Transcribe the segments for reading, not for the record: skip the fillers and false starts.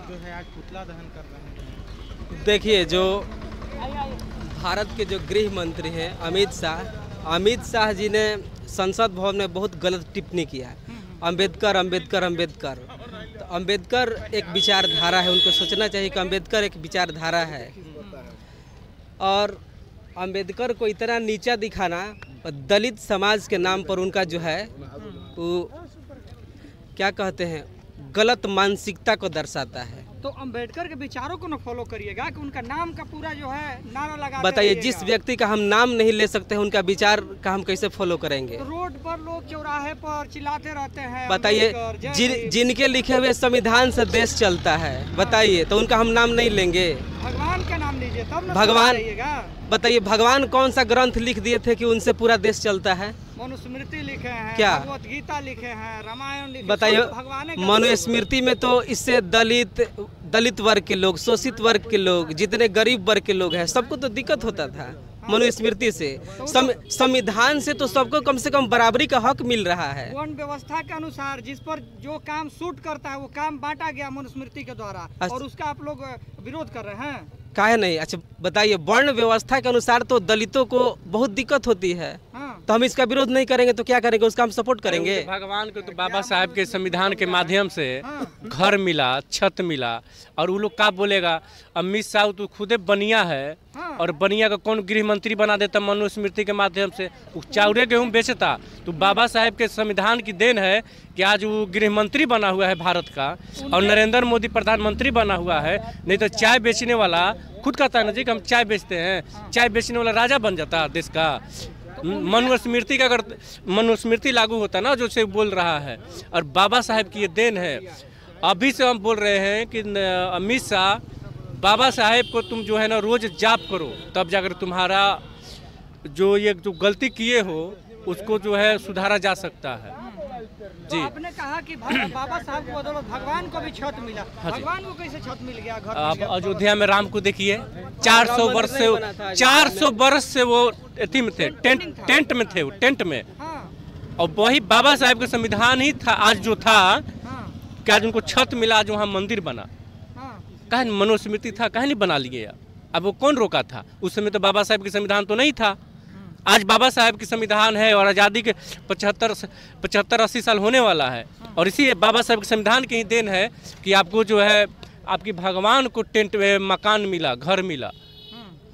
लोग जो है आज पुतला दहन कर रहे हैं। देखिए, जो भारत के जो गृह मंत्री हैं अमित शाह जी ने संसद भवन में बहुत गलत टिप्पणी किया है। अंबेडकर अंबेडकर अंबेडकर, तो अंबेडकर एक विचारधारा है, उनको सोचना चाहिए कि अंबेडकर एक विचारधारा है। और अंबेडकर को इतना नीचा दिखाना दलित समाज के नाम पर उनका जो है वो क्या कहते हैं, गलत मानसिकता को दर्शाता है। तो अंबेडकर के विचारों को न फॉलो करिएगा कि उनका नाम का पूरा जो है नारा लगा। बताइए, जिस व्यक्ति का हम नाम नहीं ले सकते हैं उनका विचार का हम कैसे फॉलो करेंगे? तो रोड पर लोग चौराहे पर चिल्लाते रहते हैं। बताइए, जिनके लिखे हुए संविधान से देश चलता है, बताइए, तो उनका हम नाम नहीं लेंगे? भगवान का नाम लीजिए तब न। भगवान, बताइए, भगवान कौन सा ग्रंथ लिख दिए थे कि उनसे पूरा देश चलता है? मनुस्मृति लिखे हैं, क्या भगवत गीता लिखे हैं, रामायण लिखे। बताइए, मनुस्मृति में तो इससे दलित वर्ग के लोग, शोषित वर्ग के लोग, जितने गरीब वर्ग के लोग हैं, सबको तो दिक्कत होता था मनुस्मृति से। संविधान से तो सबको कम से कम बराबरी का हक मिल रहा है। वर्ण व्यवस्था के अनुसार जिस पर जो काम सूट करता है वो काम बांटा गया मनुस्मृति के द्वारा, और उसका आप लोग विरोध कर रहे हैं। काहे नहीं? अच्छा बताइए, वर्ण व्यवस्था के अनुसार तो दलितों को बहुत दिक्कत होती है। तो हम इसका विरोध नहीं करेंगे तो क्या करेंगे? उसका हम सपोर्ट करेंगे। भगवान को तो बाबा साहब के संविधान के माध्यम से घर मिला, छत मिला, और वो लोग क्या बोलेगा? अमित शाह तो खुदे बनिया है, और बनिया का कौन गृह मंत्री बना देता मनुस्मृति के माध्यम से? चाउरे गेहूँ बेचता। तो बाबा साहब के संविधान की देन है कि आज वो गृह मंत्री बना हुआ है भारत का, और नरेंद्र मोदी प्रधानमंत्री बना हुआ है। नहीं तो चाय बेचने वाला खुद कहता है ना जी कि हम चाय बेचते हैं, चाय बेचने वाला राजा बन जाता देश का। मनुस्मृति का अगर मनुस्मृति लागू होता ना जो से बोल रहा है, और बाबा साहब की ये देन है। अभी से हम बोल रहे हैं कि अमित शाह, बाबा साहेब को तुम जो है ना रोज जाप करो, तब जाकर तुम्हारा जो ये जो गलती किए हो उसको जो है सुधारा जा सकता है। तो आपने कहा कि बाबा साहब को बदौलत भगवान को भी छत मिला। भगवान को कैसे छत मिल गया? घर आप अयोध्या में राम को देखिए, 400 वर्ष से वो एथी में थे, टेंट में थे, वो टेंट में। और वही बाबा साहब का संविधान ही था आज जो था कि आज उनको छत मिला, जो वहाँ मंदिर बना। कहीं मनुस्मृति था, कहीं नहीं बना लिए। अब वो कौन रोका था? उस समय तो बाबा साहब के संविधान तो नहीं था। आज बाबा साहब की संविधान है और आज़ादी के 75-80 साल होने वाला है, और इसी बाबा साहब के संविधान की ही देन है कि आपको जो है आपकी भगवान को टेंट में मकान मिला, घर मिला।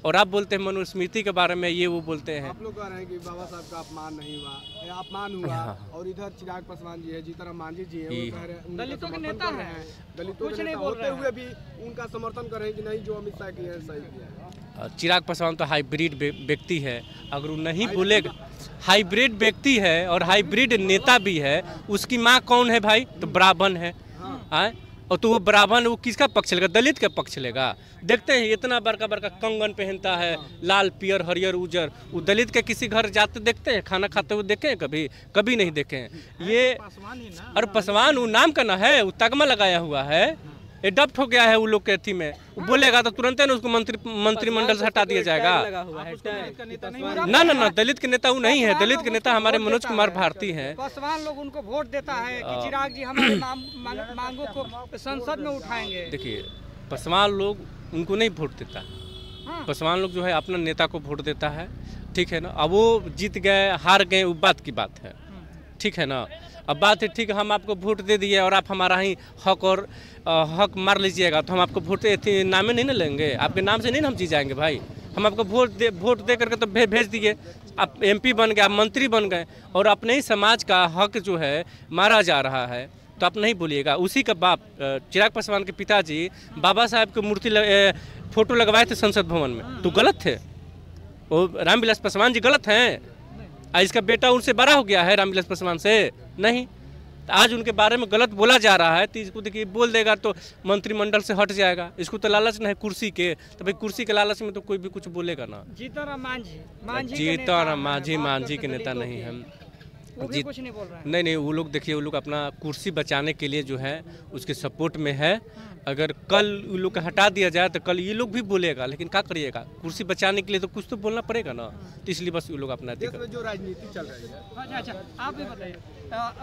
और आप बोलते हैं मनुस्मृति के बारे में, ये वो बोलते हैं। आप लोग कह रहे हैं कि बाबा साहब का अपमान नहीं हुआ, अपमान हुआ। और इधर चिराग पासवान जी है, जीतन मांझी जी है, वो कह रहे हैं दलितों के नेता हैं, दलितों के नेता होते हुए भी उनका समर्थन कर रहे हैं कि नहीं, जो अमित शाह की है सही किया है। चिराग पासवान तो हाइब्रिड व्यक्ति है, अगर वो नहीं बोलेगा, हाइब्रिड व्यक्ति है और हाइब्रिड नेता भी है। उसकी माँ कौन है भाई? तो ब्राह्मण है। और तो वो ब्राह्मण वो किसका पक्ष लेगा? दलित का पक्ष लेगा। देखते हैं इतना बड़का बड़का कंगन पहनता है, लाल पियर हरियर उजर। वो दलित के किसी घर जाते देखते हैं, खाना खाते हुए देखे हैं? कभी कभी नहीं देखे हैं। ये और पासवान वो नाम का ना है, वो तगमा लगाया हुआ है, एडप्ट हो गया है वो लोग के अथी में। बोलेगा तो तुरंत ना उसको मंत्रिमंडल से हटा दिया जाएगा। ना ना ना, दलित के नेता वो नहीं है। दलित के नेता हमारे मनोज कुमार भारती हैं। पासवान लोग उनको वोट देता है कि चिराग जी हमारे मांगों को संसद में उठाएंगे। देखिए, पासवान लोग उनको नहीं वोट देता। पासवान लोग जो है अपना नेता को वोट देता है, ठीक है ना। अब वो जीत गए हार गए, वो बात की बात है, ठीक है ना। अब बात है ठीक है, हम आपको वोट दे दिए और आप हमारा ही हक और हक मार लीजिएगा, तो हम आपको वोट नामे नहीं ना लेंगे, आपके नाम से नहीं ना हम जी जाएंगे भाई। हम आपको वोट दे करके तो भेज दिए, आप MP बन गए, आप मंत्री बन गए, और अपने ही समाज का हक जो है मारा जा रहा है, तो आप नहीं बोलिएगा। उसी का बाप चिराग पासवान के पिताजी बाबा साहब की मूर्ति फोटो लगवाए थे संसद भवन में, तो गलत थे। वो रामविलास पासवान जी गलत हैं। इसका बेटा उनसे बड़ा हो गया है रामविलास पासवान से, नहीं। आज उनके बारे में गलत बोला जा रहा है, तो इसको देखिए बोल देगा तो मंत्रिमंडल से हट जाएगा। इसको तो लालच नहीं कुर्सी के, तो भाई कुर्सी के लालच में तो कोई भी कुछ बोलेगा ना। जीतन राम मांझी के नेता नहीं है। वो भी कुछ नहीं बोल रहे हैं। नहीं, वो लोग देखिए, वो लोग अपना कुर्सी बचाने के लिए जो है उसके सपोर्ट में है। अगर कल वो लोग को हटा दिया जाए तो कल ये लोग भी बोलेगा, लेकिन क्या करिएगा, कुर्सी बचाने के लिए तो कुछ तो बोलना पड़ेगा ना। तो इसलिए बस वो लोग अपना देश में जो राजनीति चल रही है। अच्छा, आप भी बताइए।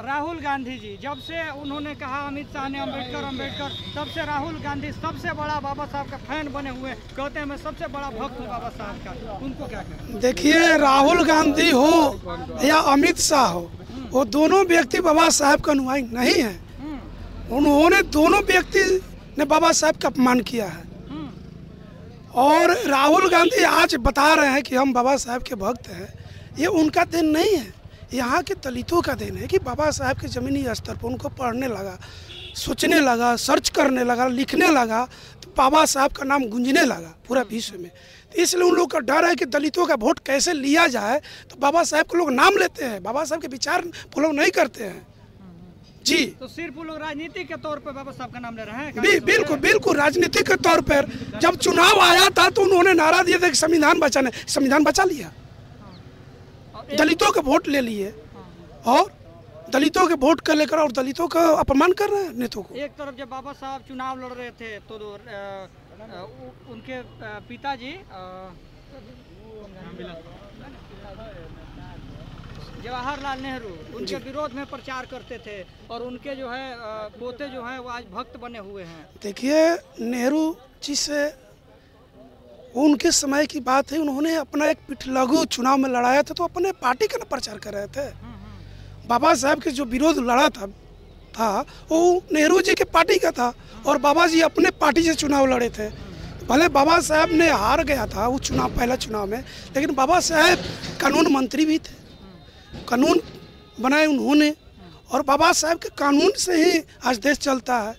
राहुल गांधी जी, जब से उन्होंने कहा अमित शाह ने अम्बेडकर, तब से राहुल गांधी सबसे बड़ा बाबा साहब का फैन बने हुए, कहते हैं मैं सबसे बड़ा भक्त हूँ बाबा साहब का। उनको क्या कहें? देखिए, राहुल गांधी हो या अमित शाह हो, वो दोनों व्यक्ति बाबा साहब का अनुयायी नहीं है। उन्होंने दोनों व्यक्ति ने बाबा साहब का अपमान किया है। और राहुल गांधी आज बता रहे हैं कि हम बाबा साहब के भक्त हैं, ये उनका दिन नहीं है, यहाँ के दलितों का दिन है कि बाबा साहब के ज़मीनी स्तर पर उनको पढ़ने लगा, सोचने लगा, सर्च करने लगा, लिखने लगा, तो बाबा साहब का नाम गूंजने लगा पूरा विश्व में। तो इसलिए उन लोग का डर है कि दलितों का वोट कैसे लिया जाए, तो बाबा साहब को लोग नाम लेते हैं, बाबा साहब के विचार फॉलो नहीं करते हैं जी। तो सिर्फ वो लोग राजनीति के तौर पर बाबा साहब का नाम ले रहे हैं? बिल्कुल राजनीति के तौर पर। जब चुनाव आया था तो उन्होंने नारा दिया था कि संविधान बचाने, संविधान बचा लिया, दलितों के वोट ले लिए और दलितों के वोट कर लेकर और दलितों का अपमान कर रहे हैं नेताओं को। एक तरफ जब बाबा साहब चुनाव लड़ रहे थे तो उनके पिताजी जवाहरलाल नेहरू उनके विरोध में प्रचार करते थे और उनके जो है पोते जो हैं वो आज भक्त बने हुए हैं। देखिए, नेहरू जी से उनके समय की बात है, उन्होंने अपना एक पिठलघु चुनाव में लड़ाया था तो अपने पार्टी का ना प्रचार कर रहे थे। बाबा साहब के जो विरोध लड़ा था वो नेहरू जी के पार्टी का था और बाबा जी अपने पार्टी से चुनाव लड़े थे। भले बाबा साहब ने हार गया था वो चुनाव, पहला चुनाव में, लेकिन बाबा साहब कानून मंत्री भी थे, कानून बनाए उन्होंने और बाबा साहब के कानून से ही आज देश चलता है।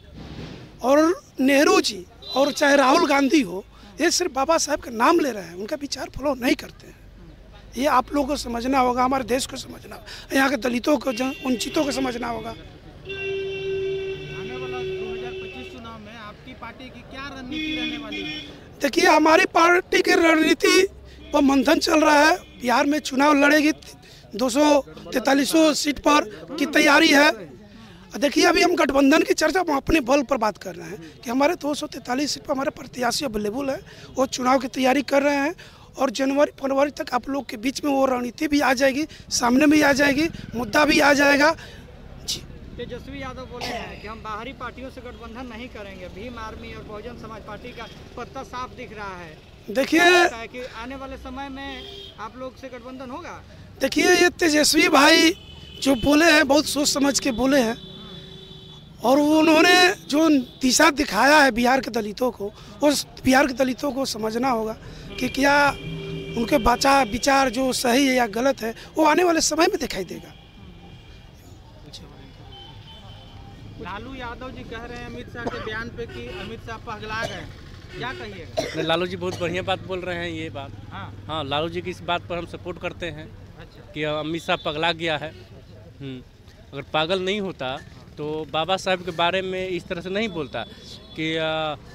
और नेहरू जी और चाहे राहुल गांधी हो, ये सिर्फ बाबा साहब का नाम ले रहे हैं, उनका विचार फॉलो नहीं करते हैं। ये आप लोगों को समझना होगा, हमारे देश को समझना होगा, यहाँ के दलितों को, वंचितों को समझना होगा। आने वाला 2025 चुनाव में आपकी पार्टी की क्या रणनीति रहने वाली है? देखिए, हमारी पार्टी की रणनीति पर मंथन चल रहा है। बिहार में चुनाव लड़ेगी, 243 सीट पर की तैयारी है। देखिए, अभी हम गठबंधन की चर्चा हम अपने बल पर बात कर रहे हैं कि हमारे 243 सीट पर हमारे प्रत्याशी अवेलेबल है, वो चुनाव की तैयारी कर रहे हैं और जनवरी फरवरी तक आप लोग के बीच में वो रणनीति भी आ जाएगी, सामने भी आ जाएगी, मुद्दा भी आ जाएगा जी। तेजस्वी यादव बोले हैं कि हम बाहरी पार्टियों से गठबंधन नहीं करेंगे, भीम आर्मी और बहुजन समाज पार्टी का पत्ता साफ दिख रहा है। देखिए कि आने वाले समय में आप लोग से गठबंधन होगा। देखिए, ये तेजस्वी भाई जो बोले हैं बहुत सोच समझ के बोले हैं और उन्होंने जो दिशा दिखाया है बिहार के दलितों को, उस बिहार के दलितों को समझना होगा कि क्या उनके विचार जो सही है या गलत है, वो आने वाले समय में दिखाई देगा। लालू यादव जी कह रहे हैं अमित शाह के बयान पे कि अमित शाह पगला गए, क्या कहिएगा? लालू जी बहुत बढ़िया बात बोल रहे हैं, ये बात। हाँ, लालू जी की इस बात पर हम सपोर्ट करते हैं। अच्छा। कि अमित शाह पगला गया है। अगर पागल नहीं होता तो बाबा साहब के बारे में इस तरह से नहीं बोलता कि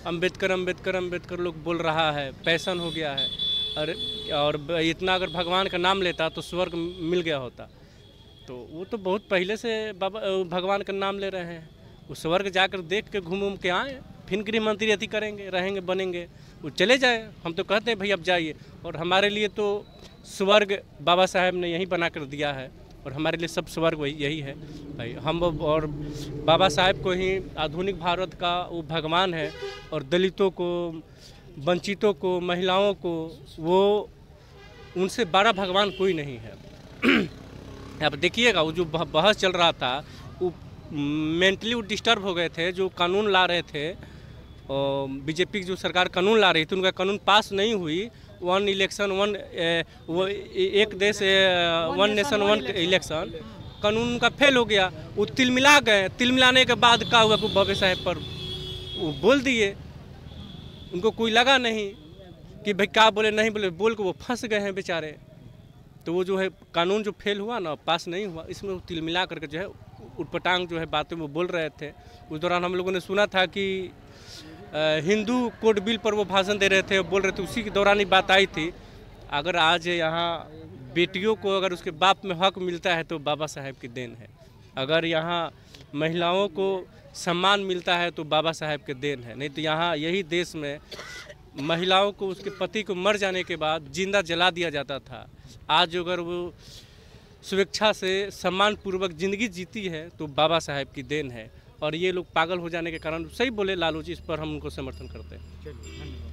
अम्बेडकर लोग बोल रहा है, पैशन हो गया है। और इतना अगर भगवान का नाम लेता तो स्वर्ग मिल गया होता। तो वो तो बहुत पहले से बाबा भगवान का नाम ले रहे हैं। वो स्वर्ग जाकर देख के घूम के आए, फिर गृह मंत्री अति करेंगे, रहेंगे, बनेंगे, वो चले जाए। हम तो कहते हैं भाई अब जाइए। और हमारे लिए तो स्वर्ग बाबा साहब ने यही बना कर दिया है और हमारे लिए सब स्वर्ग वही यही है भाई। हम और बाबा साहब को ही आधुनिक भारत का वो भगवान है और दलितों को, वंचितों को, महिलाओं को, वो उनसे बड़ा भगवान कोई नहीं है। अब देखिएगा वो जो बहस चल रहा था, वो मेंटली वो डिस्टर्ब हो गए थे। जो कानून ला रहे थे और बीजेपी की जो सरकार कानून ला रही थी, उनका कानून पास नहीं हुई। वन इलेक्शन वन, वो एक देश वन नेशन वन इलेक्शन कानून का फेल हो गया। वो तिलमिला गए। तिलमिलाने के बाद क्या हुआ, बाबा साहब पर वो बोल दिए। उनको कोई लगा नहीं कि भाई क्या बोले नहीं बोले, बोल के वो फंस गए हैं बेचारे। तो वो जो है कानून जो फेल हुआ ना, पास नहीं हुआ, इसमें वो तिलमिला करके जो है उटपटांग जो है बातें वो बोल रहे थे। उस दौरान हम लोगों ने सुना था कि हिंदू कोड बिल पर वो भाषण दे रहे थे, बोल रहे थे, उसी के दौरान ही बात आई थी। अगर आज यहाँ बेटियों को अगर उसके बाप में हक मिलता है तो बाबा साहेब की देन है। अगर यहाँ महिलाओं को सम्मान मिलता है तो बाबा साहेब के देन है। नहीं तो यहाँ यही देश में महिलाओं को उसके पति को मर जाने के बाद जिंदा जला दिया जाता था। आज अगर वो स्वेच्छा से सम्मान पूर्वक ज़िंदगी जीती है तो बाबा साहेब की देन है। और ये लोग पागल हो जाने के कारण सही बोले लालू जी, इस पर हम उनको समर्थन करते हैं।